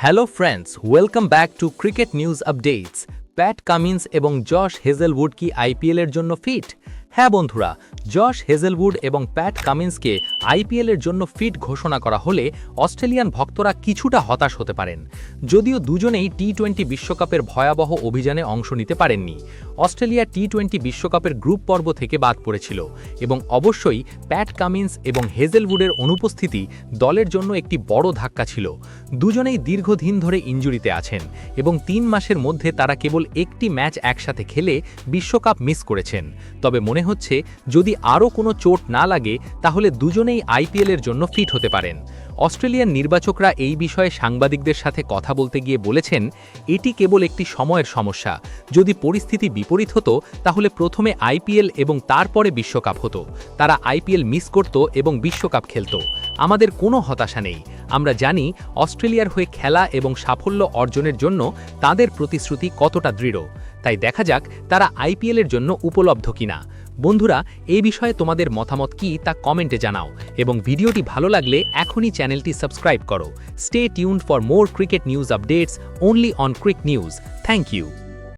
Hello friends, welcome back to cricket news updates. Pat Cummins এবং Josh Hazlewood কি আইপিএলের জন্য ফিট? হ্যাঁ বন্ধুরা, জশ হেজেলউড এবং প্যাট কামিন্সকে আইপিএলের জন্য ফিট ঘোষণা করা হলে অস্ট্রেলিয়ান ভক্তরা কিছুটা হতাশ হতে পারেন। যদিও দুজনেই টি-20 বিশ্বকাপের ভয়াবহ অভিযানে অংশ নিতে পারেননি। অস্ট্রেলিয়া টি-20 বিশ্বকাপের গ্রুপ পর্ব থেকে বাদ পড়েছিল এবং অবশ্যই প্যাট কামিন্স এবং হেজেলউডের অনুপস্থিতি দলের জন্য একটি বড় ধাক্কা ছিল। দুজনেই দীর্ঘদিন ধরে ইনজুরিতে আছেন এবং 3 মাসের মধ্যে তারা কেবল একটি ম্যাচ একসাথে খেলে বিশ্বকাপ মিস করেছেন। তবে মনে হচ্ছে যদি আরও কোনো চোট না লাগে তাহলে দুজনেই আইপিএলের জন্য ফিট হতে পারেন। অস্ট্রেলিয়ান নির্বাচকরা এই বিষয়ে সাংবাদিকদের সাথে কথা বলতে গিয়ে বলেছেন, এটি কেবল একটি সময়ের সমস্যা। যদি পরিস্থিতি বিপরীত হতো তাহলে প্রথমে আইপিএল এবং তারপরে বিশ্বকাপ হতো। তারা আইপিএল মিস করত এবং বিশ্বকাপ খেলত। আমাদের কোনো হতাশা নেই। আমরা জানি অস্ট্রেলিয়ার হয়ে খেলা এবং সাফল্য অর্জনের জন্য তাদের প্রতিশ্রুতি কতটা দৃঢ়। তাই দেখা যাক তারা আইপিএলের জন্য উপলব্ধ কিনা। বন্ধুরা, এই বিষয়ে তোমাদের মতামত কি তা কমেন্টে জানাও এবং ভিডিওটি ভালো লাগলে এখনই চ্যানেলটি সাবস্ক্রাইব করো। Stay tuned for more cricket news updates only on Cric News. Thank you.